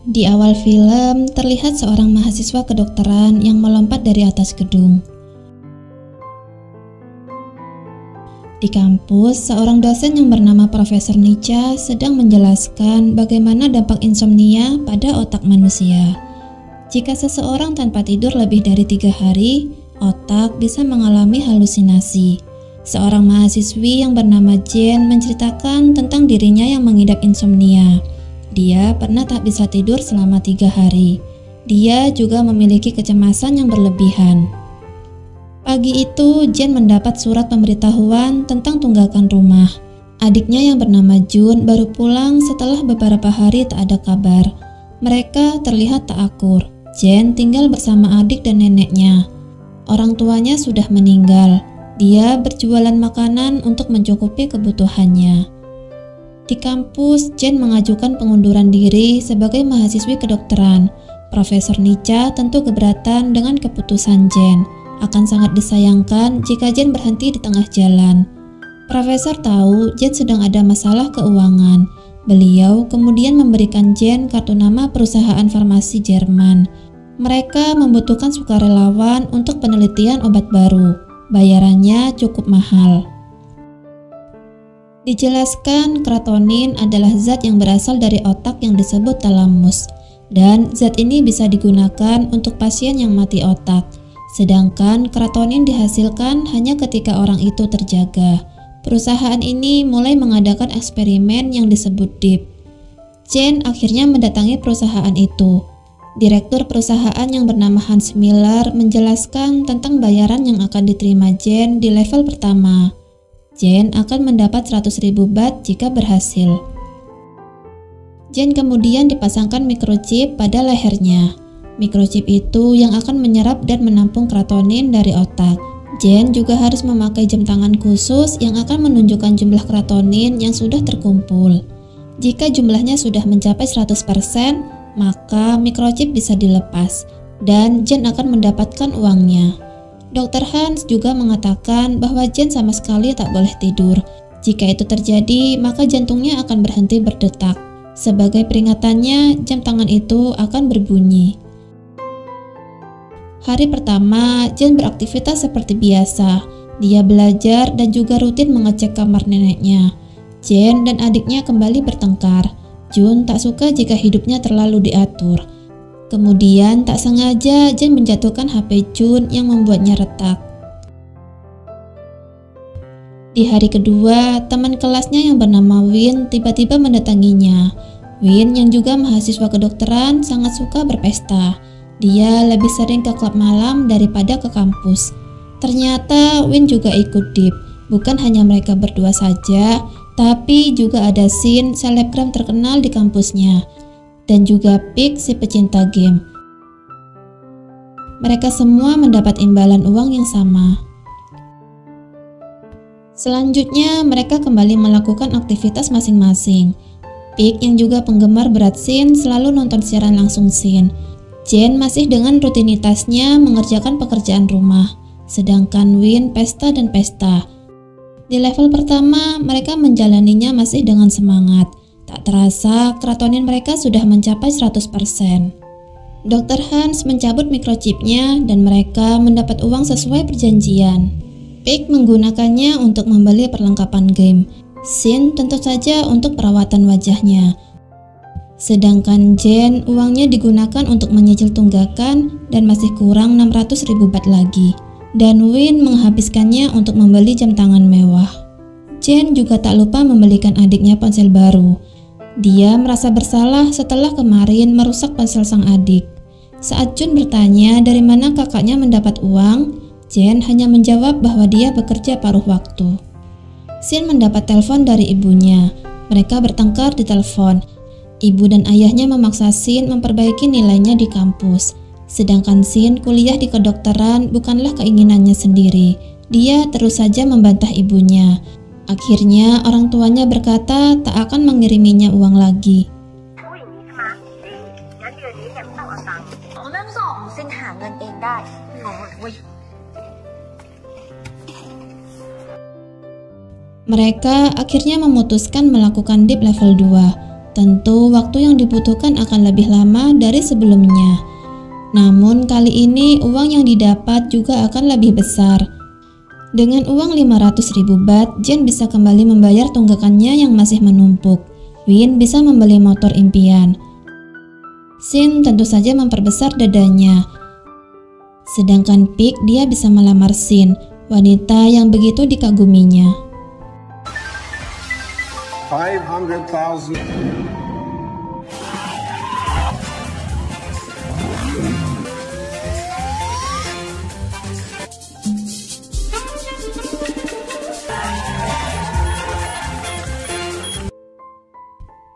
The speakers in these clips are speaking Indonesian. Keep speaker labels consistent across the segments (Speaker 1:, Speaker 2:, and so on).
Speaker 1: Di awal film, terlihat seorang mahasiswa kedokteran yang melompat dari atas gedung. Di kampus, seorang dosen yang bernama Profesor Nica sedang menjelaskan bagaimana dampak insomnia pada otak manusia. Jika seseorang tanpa tidur lebih dari 3 hari, otak bisa mengalami halusinasi. Seorang mahasiswi yang bernama Jen menceritakan tentang dirinya yang mengidap insomnia. Dia pernah tak bisa tidur selama 3 hari. Dia juga memiliki kecemasan yang berlebihan. Pagi itu, Jen mendapat surat pemberitahuan tentang tunggakan rumah. Adiknya yang bernama Jun baru pulang setelah beberapa hari tak ada kabar. Mereka terlihat tak akur. Jen tinggal bersama adik dan neneknya. Orang tuanya sudah meninggal. Dia berjualan makanan untuk mencukupi kebutuhannya. Di kampus, Jen mengajukan pengunduran diri sebagai mahasiswi kedokteran. Profesor Nica tentu keberatan dengan keputusan Jen. Akan sangat disayangkan jika Jen berhenti di tengah jalan. Profesor tahu Jen sedang ada masalah keuangan. Beliau kemudian memberikan Jen kartu nama perusahaan farmasi Jerman. Mereka membutuhkan sukarelawan untuk penelitian obat baru. Bayarannya cukup mahal. Dijelaskan, keratonin adalah zat yang berasal dari otak yang disebut talamus, dan zat ini bisa digunakan untuk pasien yang mati otak. Sedangkan keratonin dihasilkan hanya ketika orang itu terjaga. Perusahaan ini mulai mengadakan eksperimen yang disebut DEEP. Jen akhirnya mendatangi perusahaan itu. Direktur perusahaan yang bernama Hans Miller menjelaskan tentang bayaran yang akan diterima Jen di level pertama. Jen akan mendapat 100.000 baht jika berhasil. Jen kemudian dipasangkan microchip pada lehernya. Microchip itu yang akan menyerap dan menampung keratonin dari otak. Jen juga harus memakai jam tangan khusus yang akan menunjukkan jumlah keratonin yang sudah terkumpul. Jika jumlahnya sudah mencapai 100%, maka microchip bisa dilepas dan Jen akan mendapatkan uangnya. Dr. Hans juga mengatakan bahwa Jen sama sekali tak boleh tidur. Jika itu terjadi, maka jantungnya akan berhenti berdetak. Sebagai peringatannya, jam tangan itu akan berbunyi. Hari pertama, Jen beraktivitas seperti biasa. Dia belajar dan juga rutin mengecek kamar neneknya. Jen dan adiknya kembali bertengkar. Jun tak suka jika hidupnya terlalu diatur. Kemudian tak sengaja Jen menjatuhkan HP Jun yang membuatnya retak. Di hari kedua, teman kelasnya yang bernama Win tiba-tiba mendatanginya. Win yang juga mahasiswa kedokteran sangat suka berpesta. Dia lebih sering ke klub malam daripada ke kampus. Ternyata Win juga ikut DEEP. Bukan hanya mereka berdua saja, tapi juga ada Shin, selebgram terkenal di kampusnya. Dan juga Pik, si pecinta game. Mereka semua mendapat imbalan uang yang sama. Selanjutnya, mereka kembali melakukan aktivitas masing-masing. Pik yang juga penggemar berat Shin selalu nonton siaran langsung Shin. Jen masih dengan rutinitasnya mengerjakan pekerjaan rumah, sedangkan Win pesta dan pesta. Di level pertama, mereka menjalaninya masih dengan semangat. Tak terasa, keratonin mereka sudah mencapai 100%. Dr. Hans mencabut microchipnya dan mereka mendapat uang sesuai perjanjian. Pik menggunakannya untuk membeli perlengkapan game. Shin tentu saja untuk perawatan wajahnya. Sedangkan Jen uangnya digunakan untuk menyicil tunggakan dan masih kurang 600.000 baht lagi. Dan Win menghabiskannya untuk membeli jam tangan mewah. Jen juga tak lupa membelikan adiknya ponsel baru. Dia merasa bersalah setelah kemarin merusak ponsel sang adik. Saat Jun bertanya dari mana kakaknya mendapat uang, Jen hanya menjawab bahwa dia bekerja paruh waktu. Shin mendapat telepon dari ibunya. Mereka bertengkar di telepon. Ibu dan ayahnya memaksa Shin memperbaiki nilainya di kampus. Sedangkan Shin kuliah di kedokteran bukanlah keinginannya sendiri. Dia terus saja membantah ibunya. Akhirnya orang tuanya berkata tak akan mengiriminya uang lagi. Mereka akhirnya memutuskan melakukan DEEP level 2. Tentu waktu yang dibutuhkan akan lebih lama dari sebelumnya. Namun kali ini uang yang didapat juga akan lebih besar. Dengan uang 500.000 baht, Jen bisa kembali membayar tunggakannya yang masih menumpuk. Win bisa membeli motor impian. Shin tentu saja memperbesar dadanya. Sedangkan Pik, dia bisa melamar Shin, wanita yang begitu dikaguminya.
Speaker 2: 500,000.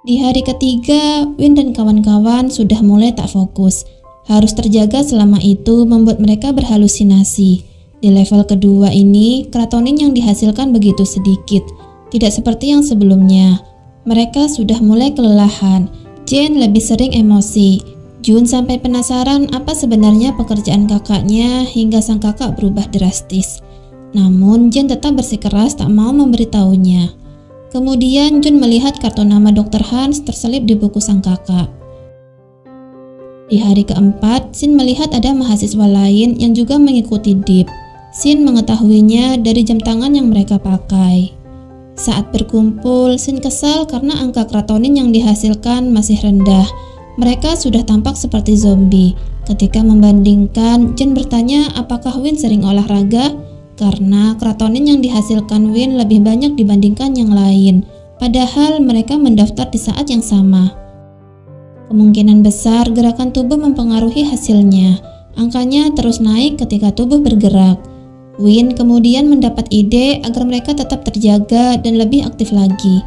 Speaker 1: Di hari ketiga, Win dan kawan-kawan sudah mulai tak fokus. Harus terjaga selama itu membuat mereka berhalusinasi. Di level kedua ini, keratonin yang dihasilkan begitu sedikit. Tidak seperti yang sebelumnya. Mereka sudah mulai kelelahan. Jen lebih sering emosi. Jun sampai penasaran apa sebenarnya pekerjaan kakaknya hingga sang kakak berubah drastis. Namun Jen tetap bersikeras tak mau memberitahunya. Kemudian Jun melihat kartu nama Dr. Hans terselip di buku sang kakak. Di hari keempat, Shin melihat ada mahasiswa lain yang juga mengikuti Deep. Shin mengetahuinya dari jam tangan yang mereka pakai. Saat berkumpul, Shin kesal karena angka keratonin yang dihasilkan masih rendah. Mereka sudah tampak seperti zombie. Ketika membandingkan, Jen bertanya apakah Win sering olahraga? Karena keratonin yang dihasilkan Win lebih banyak dibandingkan yang lain. Padahal mereka mendaftar di saat yang sama. Kemungkinan besar gerakan tubuh mempengaruhi hasilnya. Angkanya terus naik ketika tubuh bergerak. Win kemudian mendapat ide agar mereka tetap terjaga dan lebih aktif lagi.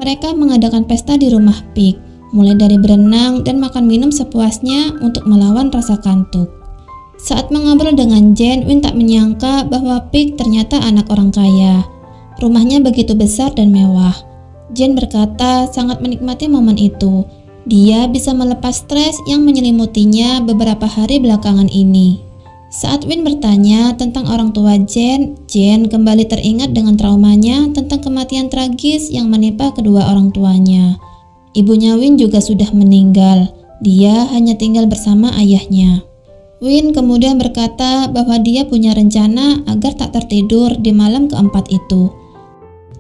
Speaker 1: Mereka mengadakan pesta di rumah Pik, mulai dari berenang dan makan minum sepuasnya untuk melawan rasa kantuk. Saat mengobrol dengan Jen, Win tak menyangka bahwa Pik ternyata anak orang kaya. Rumahnya begitu besar dan mewah. Jen berkata sangat menikmati momen itu. Dia bisa melepas stres yang menyelimutinya beberapa hari belakangan ini. Saat Win bertanya tentang orang tua Jen kembali teringat dengan traumanya tentang kematian tragis yang menimpa kedua orang tuanya. Ibunya Win juga sudah meninggal. Dia hanya tinggal bersama ayahnya. Win kemudian berkata bahwa dia punya rencana agar tak tertidur di malam keempat itu.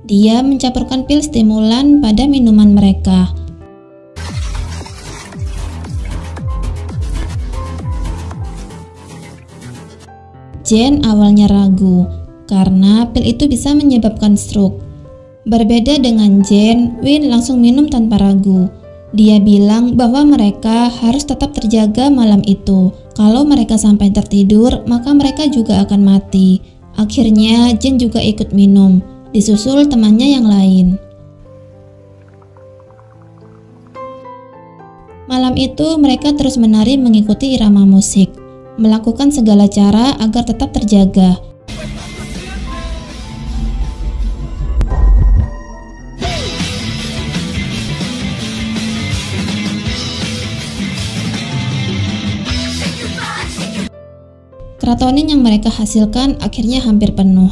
Speaker 1: Dia mencampurkan pil stimulan pada minuman mereka. Jen awalnya ragu karena pil itu bisa menyebabkan stroke. Berbeda dengan Jen, Win langsung minum tanpa ragu. Dia bilang bahwa mereka harus tetap terjaga malam itu. Kalau mereka sampai tertidur, maka mereka juga akan mati. Akhirnya Jen juga ikut minum, disusul temannya yang lain. Malam itu mereka terus menari mengikuti irama musik, melakukan segala cara agar tetap terjaga. Keratonin yang mereka hasilkan akhirnya hampir penuh.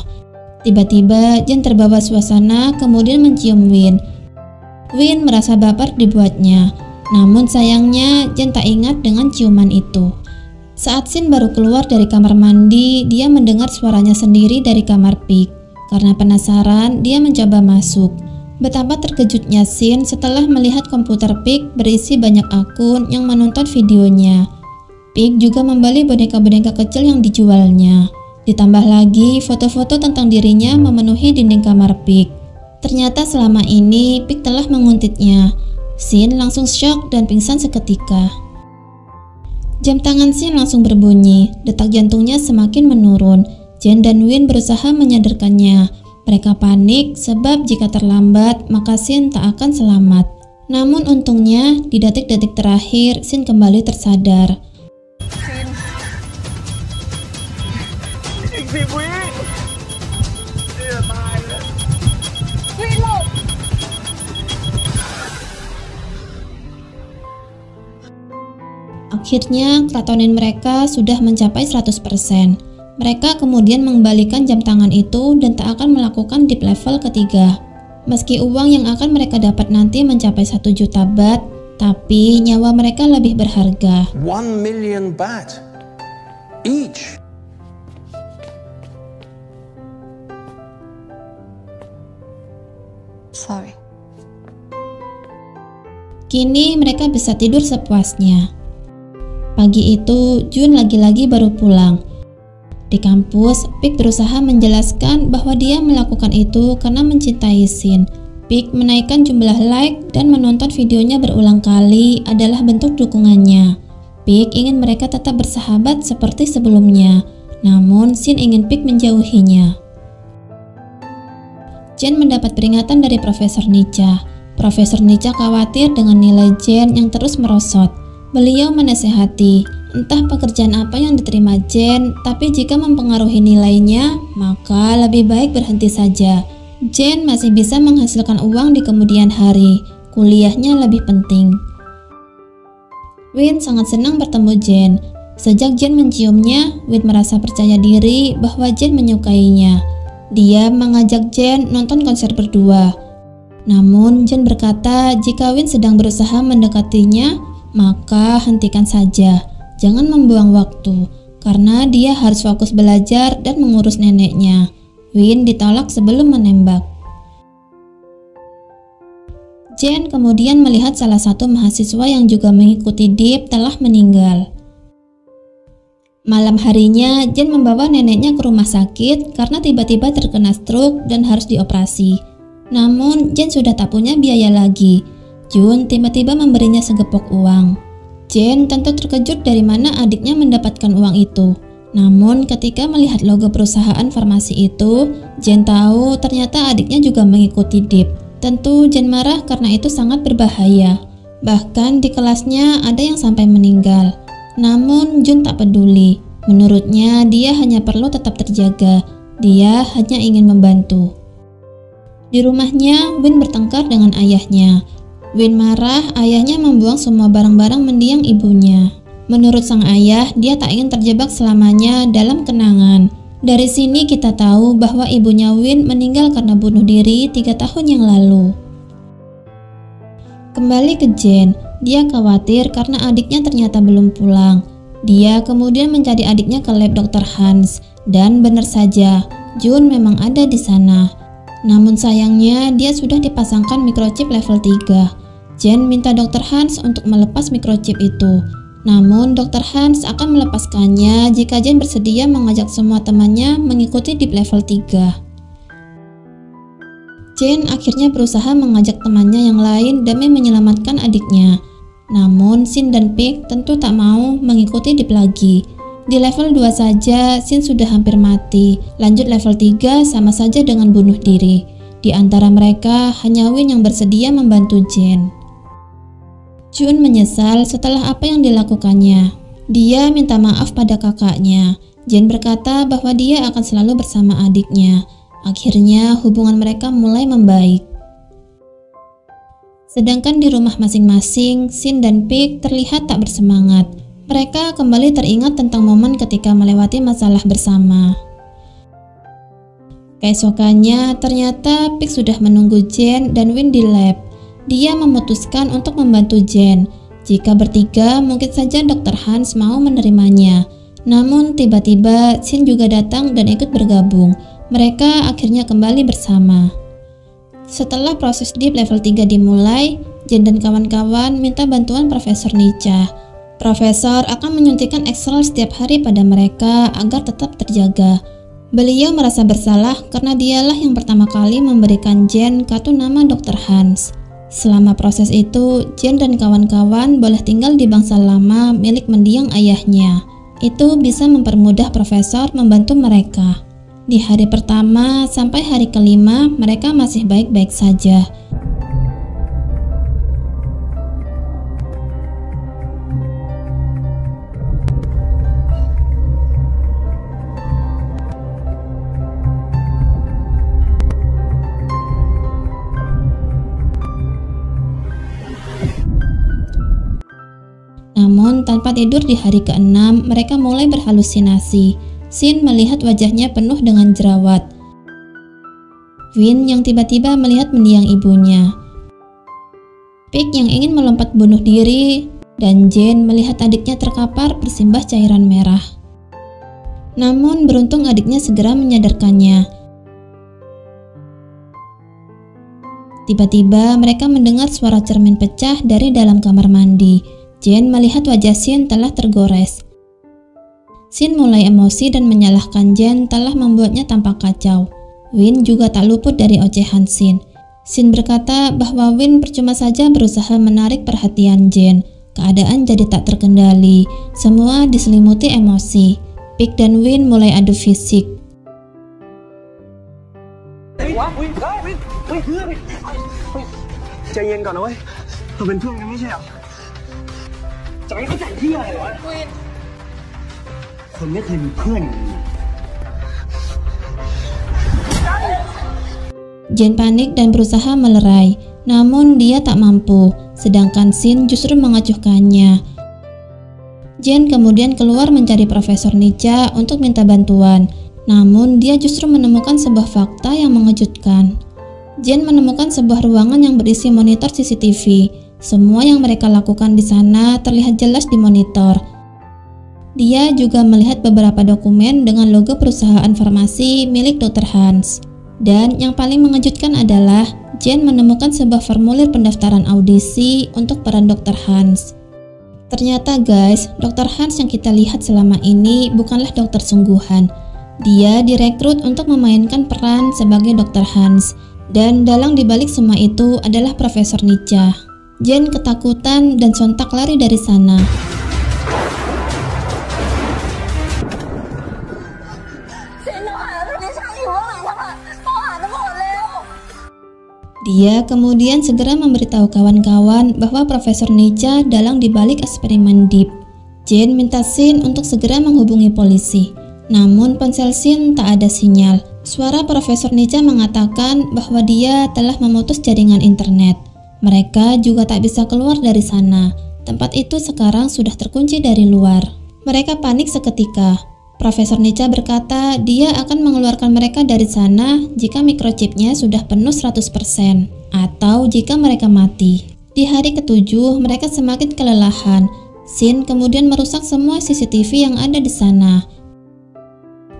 Speaker 1: Tiba-tiba Jen terbawa suasana kemudian mencium Win. Win merasa baper dibuatnya. Namun sayangnya Jen tak ingat dengan ciuman itu. Saat Shin baru keluar dari kamar mandi, dia mendengar suaranya sendiri dari kamar Pik. Karena penasaran, dia mencoba masuk. Betapa terkejutnya Shin setelah melihat komputer Pik berisi banyak akun yang menonton videonya. Pik juga membeli boneka-boneka kecil yang dijualnya. Ditambah lagi foto-foto tentang dirinya memenuhi dinding kamar Pik. Ternyata selama ini Pik telah menguntitnya. Shin langsung syok dan pingsan seketika. Jam tangan Shin langsung berbunyi, detak jantungnya semakin menurun. Jen dan Win berusaha menyadarkannya. Mereka panik sebab jika terlambat maka Shin tak akan selamat. Namun untungnya di detik-detik terakhir Shin kembali tersadar. Akhirnya kreatinin mereka sudah mencapai 100%. Mereka kemudian mengembalikan jam tangan itu dan tak akan melakukan deep level ketiga. Meski uang yang akan mereka dapat nanti mencapai 1 juta baht, tapi nyawa mereka lebih berharga.
Speaker 2: 1 million baht each.
Speaker 3: Sorry.
Speaker 1: Kini mereka bisa tidur sepuasnya. Pagi itu, Jun lagi-lagi baru pulang. Di kampus, Pik berusaha menjelaskan bahwa dia melakukan itu karena mencintai Shin. Pik menaikkan jumlah like dan menonton videonya berulang kali adalah bentuk dukungannya. Pik ingin mereka tetap bersahabat seperti sebelumnya, namun Shin ingin Pik menjauhinya. Jen mendapat peringatan dari Profesor Nica. Profesor Nica khawatir dengan nilai Jen yang terus merosot. Beliau menasihati, entah pekerjaan apa yang diterima Jen, tapi jika mempengaruhi nilainya, maka lebih baik berhenti saja. Jen masih bisa menghasilkan uang di kemudian hari, kuliahnya lebih penting. Win sangat senang bertemu Jen. Sejak Jen menciumnya, Win merasa percaya diri bahwa Jen menyukainya. Dia mengajak Jen nonton konser berdua. Namun Jen berkata jika Win sedang berusaha mendekatinya, maka hentikan saja, jangan membuang waktu, karena dia harus fokus belajar dan mengurus neneknya. Win ditolak sebelum menembak. Jen kemudian melihat salah satu mahasiswa yang juga mengikuti DIP telah meninggal. Malam harinya, Jen membawa neneknya ke rumah sakit karena tiba-tiba terkena stroke dan harus dioperasi. Namun, Jen sudah tak punya biaya lagi. Jun tiba-tiba memberinya segepok uang. Jen tentu terkejut dari mana adiknya mendapatkan uang itu. Namun ketika melihat logo perusahaan farmasi itu, Jen tahu ternyata adiknya juga mengikuti DIP. Tentu Jen marah karena itu sangat berbahaya. Bahkan di kelasnya ada yang sampai meninggal. Namun Jun tak peduli. Menurutnya dia hanya perlu tetap terjaga. Dia hanya ingin membantu. Di rumahnya, Win bertengkar dengan ayahnya. Win marah ayahnya membuang semua barang-barang mendiang ibunya. Menurut sang ayah, dia tak ingin terjebak selamanya dalam kenangan. Dari sini kita tahu bahwa ibunya Win meninggal karena bunuh diri 3 tahun yang lalu. Kembali ke Jen, dia khawatir karena adiknya ternyata belum pulang. Dia kemudian mencari adiknya ke lab Dr. Hans, dan benar saja, Jun memang ada di sana. Namun sayangnya dia sudah dipasangkan microchip level 3. Jen minta Dr. Hans untuk melepas microchip itu. Namun Dr. Hans akan melepaskannya jika Jen bersedia mengajak semua temannya mengikuti di level 3. Jen akhirnya berusaha mengajak temannya yang lain demi menyelamatkan adiknya. Namun Shin dan Pik tentu tak mau mengikuti dip lagi. Di level 2 saja Shin sudah hampir mati. Lanjut level 3 sama saja dengan bunuh diri. Di antara mereka hanya Win yang bersedia membantu Jen. Jun menyesal setelah apa yang dilakukannya. Dia minta maaf pada kakaknya. Jen berkata bahwa dia akan selalu bersama adiknya. Akhirnya hubungan mereka mulai membaik. Sedangkan di rumah masing-masing, Shin dan Pik terlihat tak bersemangat. Mereka kembali teringat tentang momen ketika melewati masalah bersama. Keesokannya, ternyata Pik sudah menunggu Jen dan Win di lab. Dia memutuskan untuk membantu Jen. Jika bertiga, mungkin saja Dr. Hans mau menerimanya. Namun tiba-tiba Shin juga datang dan ikut bergabung. Mereka akhirnya kembali bersama. Setelah proses deep level 3 dimulai, Jen dan kawan-kawan minta bantuan Profesor Nica. Profesor akan menyuntikkan Exral setiap hari pada mereka agar tetap terjaga. Beliau merasa bersalah karena dialah yang pertama kali memberikan Jen kartu nama Dr. Hans. Selama proses itu, Jen dan kawan-kawan boleh tinggal di bangsal lama milik mendiang ayahnya. Itu bisa mempermudah profesor membantu mereka. Di hari pertama sampai hari kelima, mereka masih baik-baik saja. Namun Namun tanpa tidur di hari ke-6, mereka mulai berhalusinasi. Shin melihat wajahnya penuh dengan jerawat. Win yang tiba-tiba melihat mendiang ibunya. Pik yang ingin melompat bunuh diri, dan Jane melihat adiknya terkapar bersimbah cairan merah. Namun beruntung adiknya segera menyadarkannya. Tiba-tiba mereka mendengar suara cermin pecah dari dalam kamar mandi. Jane melihat wajah Shin telah tergores. Shin mulai emosi dan menyalahkan Jane telah membuatnya tampak kacau. Win juga tak luput dari ocehan Shin. Shin berkata bahwa Win percuma saja berusaha menarik perhatian Jane. Keadaan jadi tak terkendali. Semua diselimuti emosi. Pik dan Win mulai adu fisik. Jane panik dan berusaha melerai, namun dia tak mampu, sedangkan Shin justru mengacuhkannya. Jane kemudian keluar mencari Profesor Nica untuk minta bantuan, namun dia justru menemukan sebuah fakta yang mengejutkan. Jane menemukan sebuah ruangan yang berisi monitor CCTV. Semua yang mereka lakukan di sana terlihat jelas di monitor. Dia juga melihat beberapa dokumen dengan logo perusahaan farmasi milik Dr. Hans. Dan yang paling mengejutkan adalah Jane menemukan sebuah formulir pendaftaran audisi untuk peran Dr. Hans. Ternyata guys, Dr. Hans yang kita lihat selama ini bukanlah dokter sungguhan. Dia direkrut untuk memainkan peran sebagai Dr. Hans. Dan dalang dibalik semua itu adalah Profesor Nica. Jane ketakutan dan sontak lari dari sana. Dia kemudian segera memberitahu kawan-kawan bahwa Profesor Nica dalang dibalik eksperimen Deep. Jane minta Shin untuk segera menghubungi polisi. Namun ponsel Shin tak ada sinyal. Suara Profesor Nica mengatakan bahwa dia telah memutus jaringan internet. Mereka juga tak bisa keluar dari sana. Tempat itu sekarang sudah terkunci dari luar. Mereka panik seketika. Profesor Nica berkata dia akan mengeluarkan mereka dari sana jika microchipnya sudah penuh 100% atau jika mereka mati. Di hari ke-7 mereka semakin kelelahan. Shin kemudian merusak semua CCTV yang ada di sana.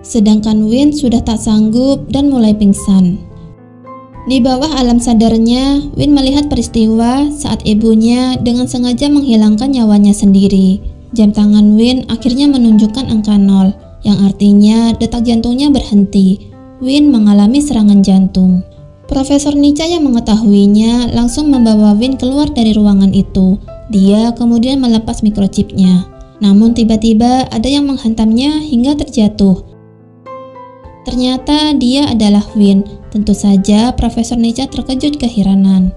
Speaker 1: Sedangkan Win sudah tak sanggup dan mulai pingsan. Di bawah alam sadarnya, Win melihat peristiwa saat ibunya dengan sengaja menghilangkan nyawanya sendiri. Jam tangan Win akhirnya menunjukkan angka 0, yang artinya detak jantungnya berhenti. Win mengalami serangan jantung. Profesor Nica yang mengetahuinya langsung membawa Win keluar dari ruangan itu. Dia kemudian melepas microchipnya. Namun tiba-tiba ada yang menghantamnya hingga terjatuh. Ternyata dia adalah Win. Tentu saja Profesor Nica terkejut keheranan.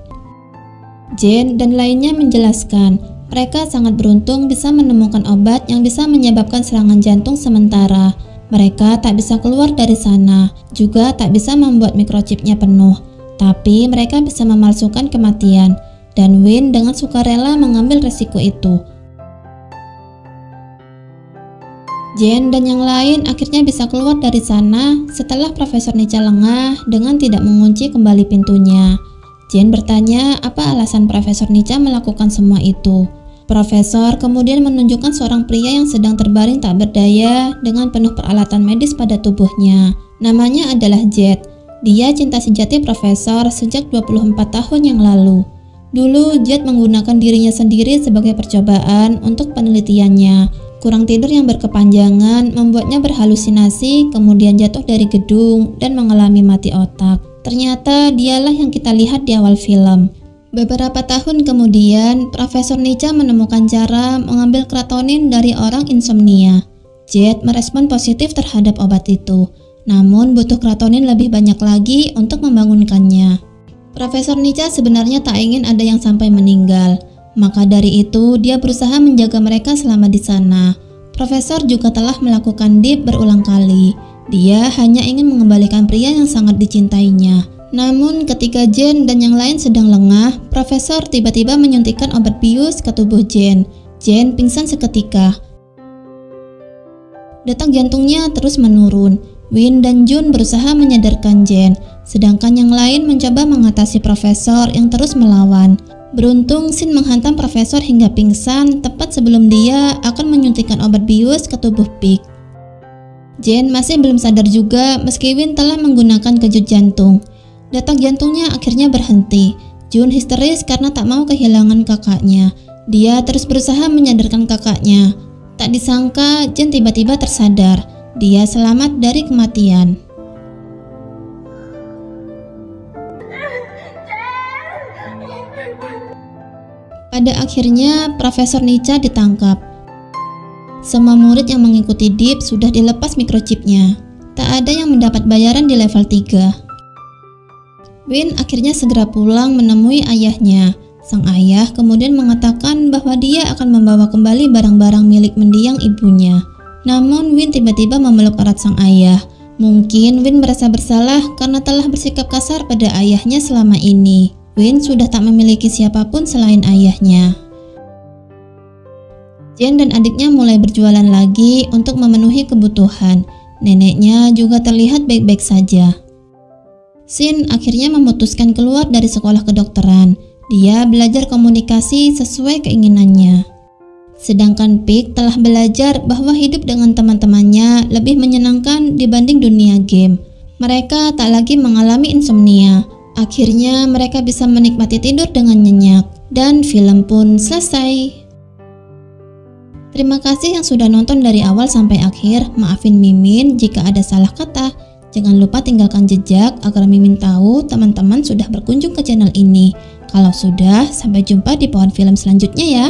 Speaker 1: Jane dan lainnya menjelaskan, mereka sangat beruntung bisa menemukan obat yang bisa menyebabkan serangan jantung sementara. Mereka tak bisa keluar dari sana, juga tak bisa membuat microchipnya penuh. Tapi mereka bisa memalsukan kematian, dan Win dengan sukarela mengambil resiko itu. Jane dan yang lain akhirnya bisa keluar dari sana setelah Profesor Nica lengah dengan tidak mengunci kembali pintunya. Jane bertanya apa alasan Profesor Nica melakukan semua itu. Profesor kemudian menunjukkan seorang pria yang sedang terbaring tak berdaya dengan penuh peralatan medis pada tubuhnya. Namanya adalah Jet. Dia cinta sejati Profesor sejak 24 tahun yang lalu. Dulu Jet menggunakan dirinya sendiri sebagai percobaan untuk penelitiannya. Kurang tidur yang berkepanjangan membuatnya berhalusinasi, kemudian jatuh dari gedung dan mengalami mati otak. Ternyata dialah yang kita lihat di awal film. Beberapa tahun kemudian, Profesor Nica menemukan cara mengambil kratonin dari orang insomnia. Jet merespon positif terhadap obat itu, namun butuh kratonin lebih banyak lagi untuk membangunkannya. Profesor Nica sebenarnya tak ingin ada yang sampai meninggal. Maka dari itu, dia berusaha menjaga mereka selama di sana. Profesor juga telah melakukan Deep berulang kali. Dia hanya ingin mengembalikan pria yang sangat dicintainya. Namun ketika Jane dan yang lain sedang lengah, Profesor tiba-tiba menyuntikkan obat bius ke tubuh Jane. Jane pingsan seketika. Detak jantungnya terus menurun. Win dan Jun berusaha menyadarkan Jane, sedangkan yang lain mencoba mengatasi profesor yang terus melawan. Beruntung Shin menghantam profesor hingga pingsan tepat sebelum dia akan menyuntikkan obat bius ke tubuh Pig. Jane masih belum sadar juga meski Win telah menggunakan kejut jantung. Detak jantungnya akhirnya berhenti. Jun histeris karena tak mau kehilangan kakaknya. Dia terus berusaha menyadarkan kakaknya. Tak disangka Jane tiba-tiba tersadar. Dia selamat dari kematian. Pada akhirnya Profesor Nica ditangkap. Semua murid yang mengikuti Deep sudah dilepas microchipnya. Tak ada yang mendapat bayaran di level 3. Win akhirnya segera pulang menemui ayahnya. Sang ayah kemudian mengatakan bahwa dia akan membawa kembali barang-barang milik mendiang ibunya. Namun Win tiba-tiba memeluk erat sang ayah. Mungkin Win merasa bersalah karena telah bersikap kasar pada ayahnya selama ini. Win sudah tak memiliki siapapun selain ayahnya. Jane dan adiknya mulai berjualan lagi untuk memenuhi kebutuhan. Neneknya juga terlihat baik-baik saja. Shin akhirnya memutuskan keluar dari sekolah kedokteran. Dia belajar komunikasi sesuai keinginannya. Sedangkan Pig telah belajar bahwa hidup dengan teman-temannya lebih menyenangkan dibanding dunia game. Mereka tak lagi mengalami insomnia. Akhirnya mereka bisa menikmati tidur dengan nyenyak. Dan film pun selesai. Terima kasih yang sudah nonton dari awal sampai akhir. Maafin Mimin jika ada salah kata. Jangan lupa tinggalkan jejak agar Mimin tahu teman-teman sudah berkunjung ke channel ini. Kalau sudah, sampai jumpa di pohon film selanjutnya ya.